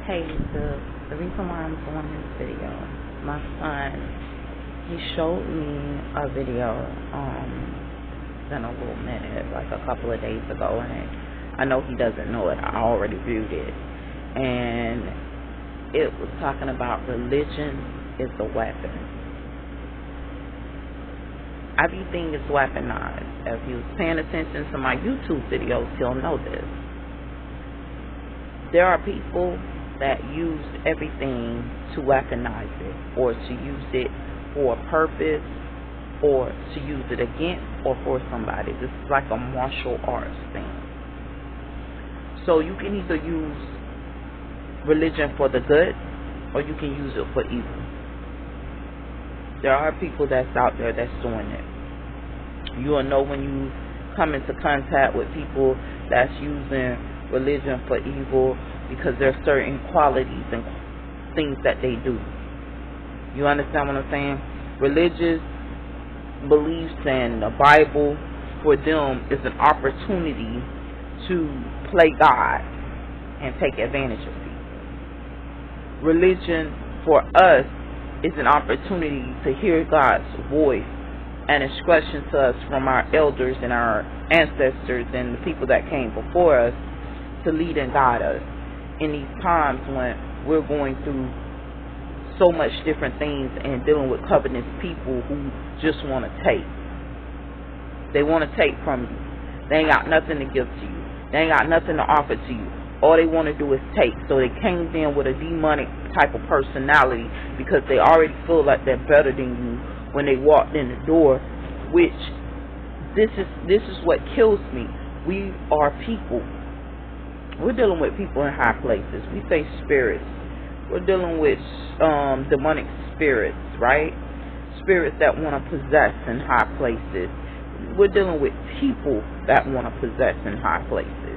Hey, the reason why I'm doing this video, my son, he showed me a video, it's been a little minute, like a couple of days ago, and I know he doesn't know it, I already viewed it, and it was talking about religion is a weapon. Everything is weaponized. If he was paying attention to my YouTube videos, he'll know this. There are people that use everything to weaponize it, or to use it for a purpose, or to use it against or for somebody. This is like a martial arts thing. So you can either use religion for the good, or you can use it for evil. There are people that's out there that's doing it. You will know when you come into contact with people that's using religion for evil, because there are certain qualities and things that they do. You understand what I'm saying? Religious beliefs and the Bible for them is an opportunity to play God and take advantage of people. Religion for us is an opportunity to hear God's voice and instruction to us from our elders and our ancestors and the people that came before us to lead and guide us in these times when we're going through so much different things and dealing with covetous people who just want to take. They want to take from you. They ain't got nothing to give to you. They ain't got nothing to offer to you. All they want to do is take. So they came in with a demonic type of personality because they already feel like they're better than you when they walked in the door, which this is what kills me. We are people. We're dealing with people in high places. We say spirits. We're dealing with demonic spirits, right? Spirits that want to possess in high places. We're dealing with people that want to possess in high places.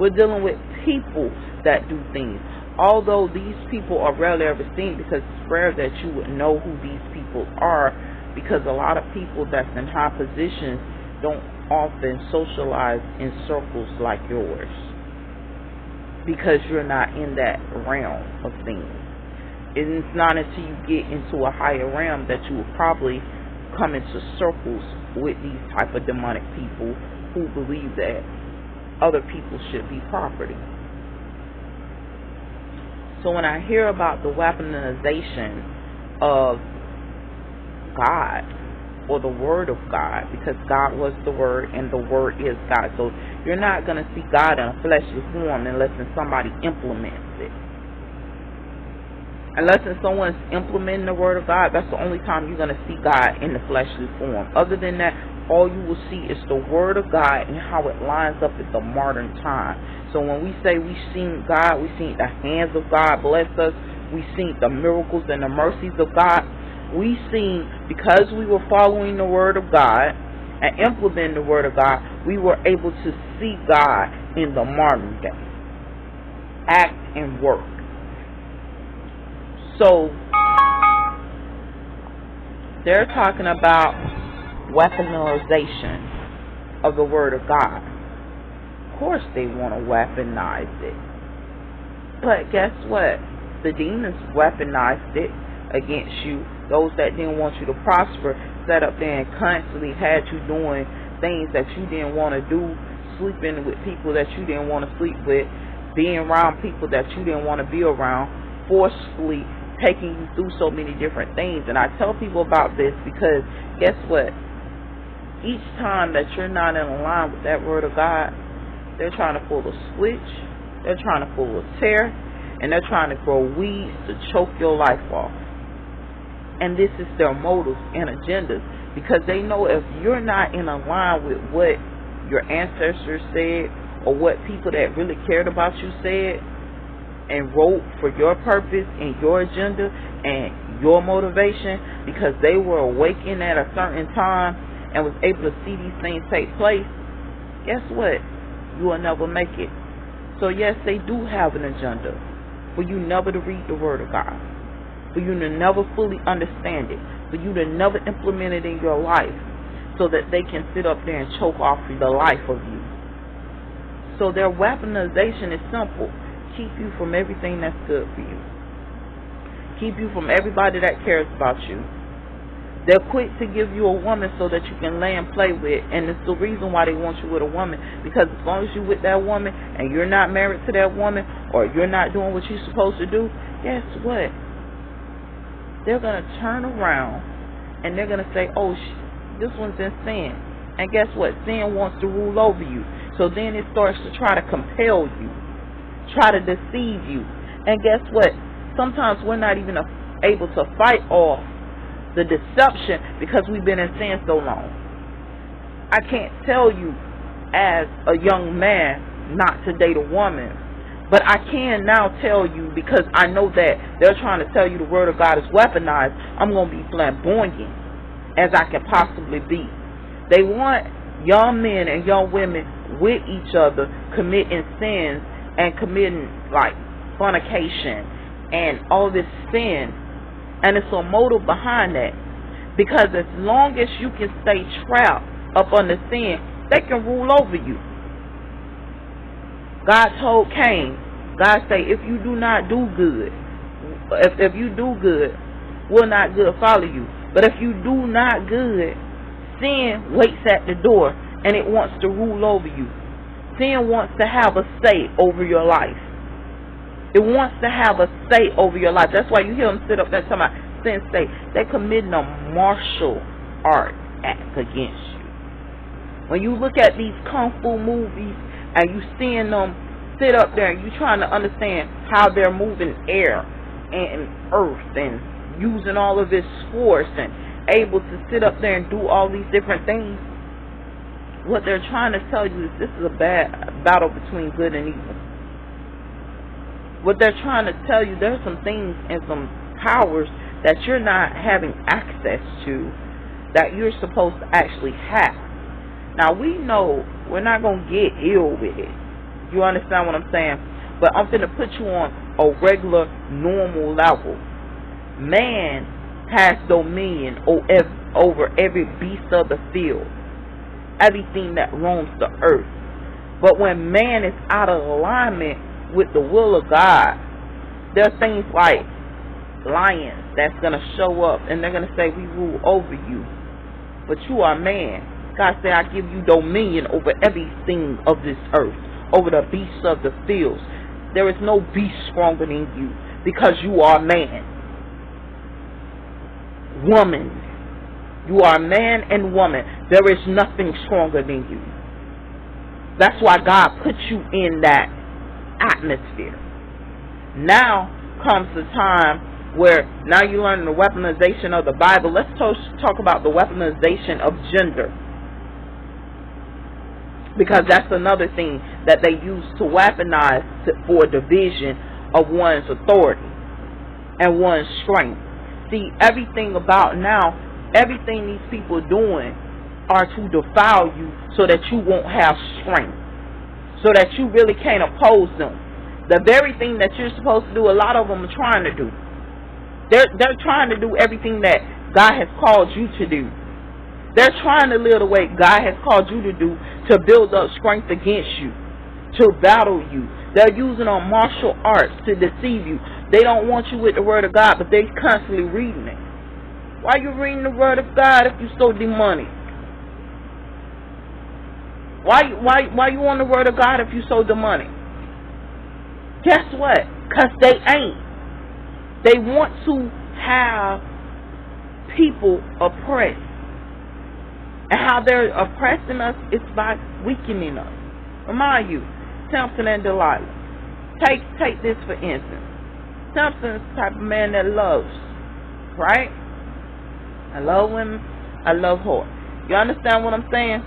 We're dealing with people that do things. Although these people are rarely ever seen, because it's rare that you would know who these people are, because a lot of people that's in high positions don't often socialize in circles like yours, because you're not in that realm of things. And it's not until you get into a higher realm that you will probably come into circles with these type of demonic people who believe that other people should be property. So when I hear about the weaponization of God or the Word of God, because God was the Word and the Word is God, so you're not going to see God in a fleshly form unless somebody implements it. Unless someone's implementing the Word of God, that's the only time you're going to see God in the fleshly form. Other than that, all you will see is the Word of God and how it lines up with the modern time. So when we say we've seen God, we've seen the hands of God bless us, we've seen the miracles and the mercies of God, we've seen, because we were following the Word of God and implementing the Word of God, we were able to see God in the modern day, act and work. So they're talking about weaponization of the Word of God. Of course they want to weaponize it. But guess what? The demons weaponized it against you. Those that didn't want you to prosper sat up there and constantly had you doing things that you didn't want to do, sleeping with people that you didn't want to sleep with, being around people that you didn't want to be around, forcefully taking you through so many different things. And I tell people about this because guess what? Each time that you're not in line with that Word of God, they're trying to pull a switch, they're trying to pull a tear, and they're trying to grow weeds to choke your life off. And this is their motives and agendas, because they know if you're not in line with what your ancestors said, or what people that really cared about you said and wrote for your purpose and your agenda and your motivation, because they were awakened at a certain time and was able to see these things take place, guess what? You will never make it. So yes, they do have an agenda for you never to read the Word of God, for you to never fully understand it, for you to never implement it in your life, so that they can sit up there and choke off the life of you. So their weaponization is simple. keep you from everything that's good for you. Keep you from everybody that cares about you. They're quick to give you a woman so that you can lay and play with, and it's the reason why they want you with a woman, because as long as you're with that woman and you're not married to that woman, or you're not doing what you're supposed to do, guess what? They're going to turn around and they're going to say, oh, this one's in sin. And guess what? Sin wants to rule over you. So then it starts to try to compel you, try to deceive you. And guess what? Sometimes we're not even able to fight off the deception because we've been in sin so long. I can't tell you as a young man not to date a woman, but I can now tell you, because I know that they're trying to tell you the word of God is weaponized. I'm going to be flamboyant as I can possibly be. They want young men and young women with each other committing sins and committing like fornication and all this sin. And it's a motive behind that. Because as long as you can stay trapped up under sin, they can rule over you. God told Cain, God say, if you do not do good, if you do good, will not good follow you. But if you do not good, sin waits at the door and it wants to rule over you. Sin wants to have a say over your life. It wants to have a say over your life. That's why you hear them sit up there talking about sin state. They're committing a martial art act against you. When you look at these kung fu movies and you seeing them sit up there and you trying to understand how they're moving air and earth and using all of this force and able to sit up there and do all these different things, what they're trying to tell you is this is a bad battle between good and evil. What they're trying to tell you, there's some things and some powers that you're not having access to that you're supposed to actually have. Now, we know we're not going to get ill with it. You understand what I'm saying? But I'm going to put you on a regular, normal level. Man has dominion over every beast of the field, everything that roams the earth. But when man is out of alignment with the will of God, there are things like lions that's going to show up and they're going to say, we rule over you, but you are man. God said, I give you dominion over everything of this earth, over the beasts of the fields. There is no beast stronger than you because you are man. Woman. You are man and woman. There is nothing stronger than you. That's why God put you in that atmosphere. Now comes the time where now you're learning the weaponization of the Bible. Let's talk about the weaponization of gender, because that's another thing that they use to weaponize for division of one's authority and one's strength. See, everything about now, everything these people are doing are to defile you so that you won't have strength, so that you really can't oppose them. The very thing that you're supposed to do, a lot of them are trying to do. They're trying to do everything that God has called you to do. They're trying to live the way God has called you to do, to build up strength against you, to battle you. They're using on martial arts to deceive you. They don't want you with the word of God, but they're constantly reading it. Why are you reading the word of God if you're so demonic? Why you on the word of God if you're so demonic? Guess what? Because they ain't. They want to have people oppressed. And how they're oppressing us is by weakening us. Remind you, Samson and Delilah. Take this for instance. Samson is the type of man that loves, right? I love women. I love whore. You understand what I'm saying?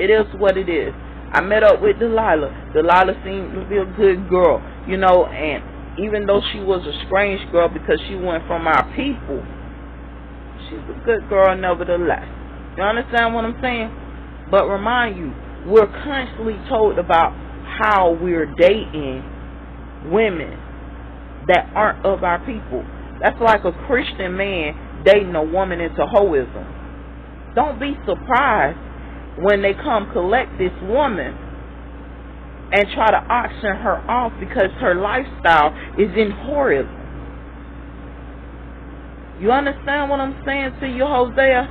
It is what it is. I met up with Delilah. Delilah seemed to be a good girl, you know, and even though she was a strange girl because she went from our people, she's a good girl nevertheless. You understand what I'm saying? But remind you, we're constantly told about how we're dating women that aren't of our people. That's like a Christian man dating a woman into hoism. Don't be surprised when they come collect this woman and try to auction her off because her lifestyle is in horrible. You understand what I'm saying to you, Hosea?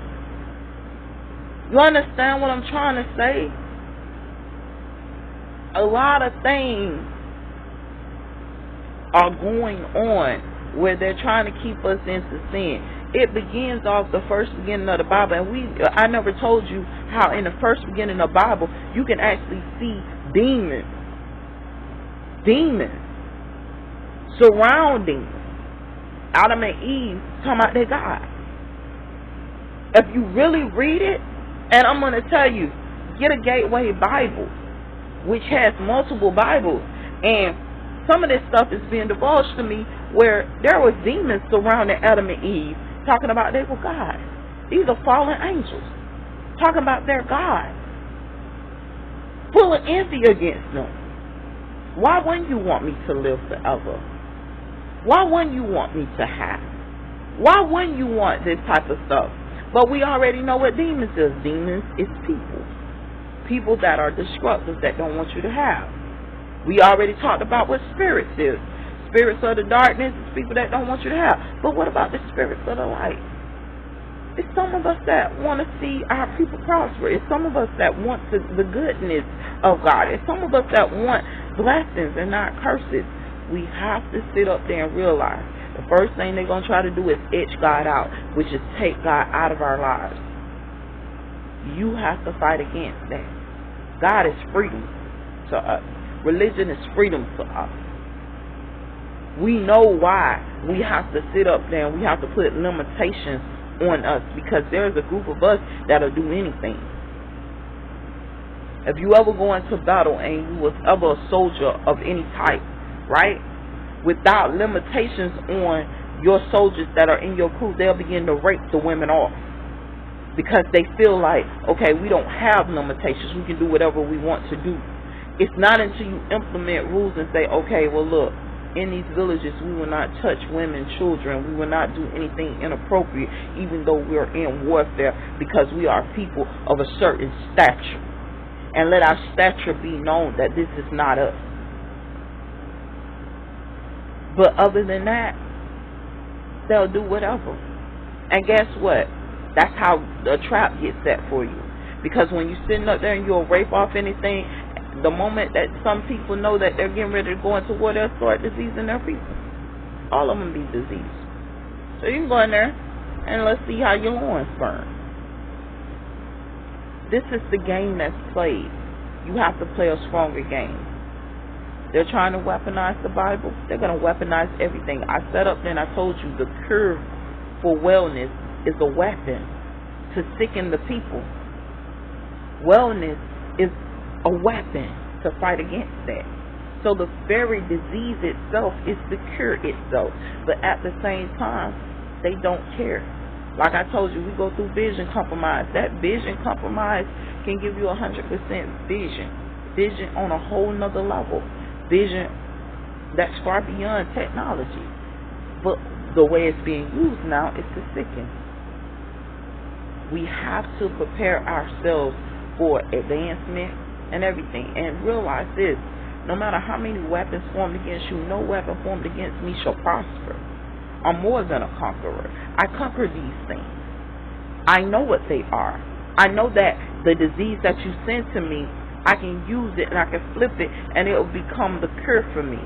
You understand what I'm trying to say? A lot of things are going on where they're trying to keep us into sin. It begins off the first beginning of the Bible, and I never told you how in the first beginning of the Bible you can actually see demons surrounding Adam and Eve, talking about their God. If you really read it, and I'm going to tell you, get a Gateway Bible, which has multiple Bibles, and some of this stuff is being divulged to me where there were demons surrounding Adam and Eve, talking about they were God. These are fallen angels, talking about their God, full of envy against them. Why wouldn't you want me to live forever? Why wouldn't you want me to have? Why wouldn't you want this type of stuff? But we already know what demons is. Demons is people. People that are destructive, that don't want you to have. We already talked about what spirits is. Spirits of the darkness is people that don't want you to have. But what about the spirits of the light? It's some of us that want to see our people prosper. It's some of us that want the goodness of God. It's some of us that want blessings and not curses. We have to sit up there and realize the first thing they're going to try to do is etch God out, which is take God out of our lives. You have to fight against that. God is freedom to us. Religion is freedom to us. We know why we have to sit up there and we have to put limitations on us, because there's a group of us that'll do anything. If you ever go into battle and you was ever a soldier of any type, right? Without limitations on your soldiers that are in your crew, they'll begin to rape the women off. Because they feel like, okay, we don't have limitations. We can do whatever we want to do. It's not until you implement rules and say, okay, well, look, in these villages, we will not touch women, children. We will not do anything inappropriate, even though we're in warfare, because we are people of a certain stature. And let our stature be known that this is not us. But other than that, they'll do whatever. And guess what? That's how the trap gets set for you. Because when you're sitting up there and you'll rape off anything, the moment that some people know that they're getting ready to go into war, they'll start diseasing their people. All of them be diseased. So you can go in there and let's see how your loins burn. This is the game that's played. You have to play a stronger game. They're trying to weaponize the Bible. They're going to weaponize everything. I set up there and I told you the cure for wellness is a weapon to sicken the people. Wellness is a weapon to fight against that. So the very disease itself is the cure itself. But at the same time, they don't care. Like I told you, we go through vision compromise. That vision compromise can give you 100% vision. Vision on a whole nother level. Vision that's far beyond technology. But the way it's being used now is to sicken. We have to prepare ourselves for advancement and everything. And realize this, no matter how many weapons formed against you, no weapon formed against me shall prosper. I'm more than a conqueror. I conquer these things. I know what they are. I know that the disease that you send to me, I can use it and I can flip it and it will become the cure for me.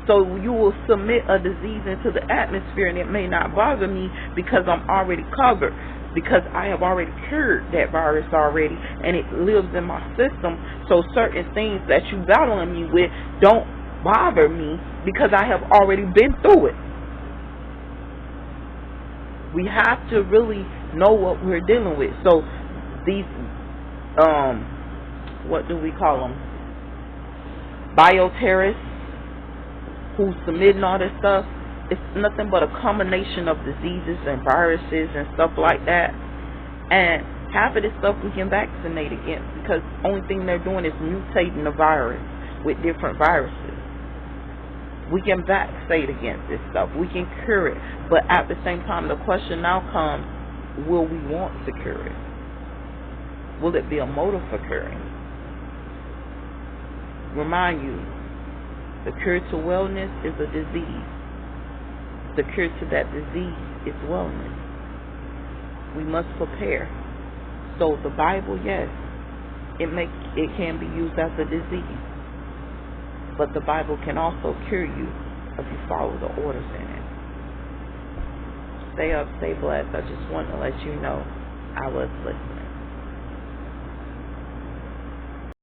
So you will submit a disease into the atmosphere and it may not bother me because I'm already covered. Because I have already cured that virus already and it lives in my system. So certain things that you battling me with don't bother me because I have already been through it. We have to really know what we're dealing with. So these, what do we call them? Bioterrorists who's submitting all this stuff. It's nothing but a combination of diseases and viruses and stuff like that. And half of this stuff we can vaccinate against because the only thing they're doing is mutating the virus with different viruses. We can vaccinate against this stuff. We can cure it. But at the same time, the question now comes, will we want to cure it? Will it be a motive for curing? remind you, the cure to wellness is a disease. The cure to that disease is wellness. We must prepare. So the Bible, yes, it can be used as a disease, but the Bible can also cure you if you follow the orders in it. Stay up, stay blessed. I just want to let you know I was listening.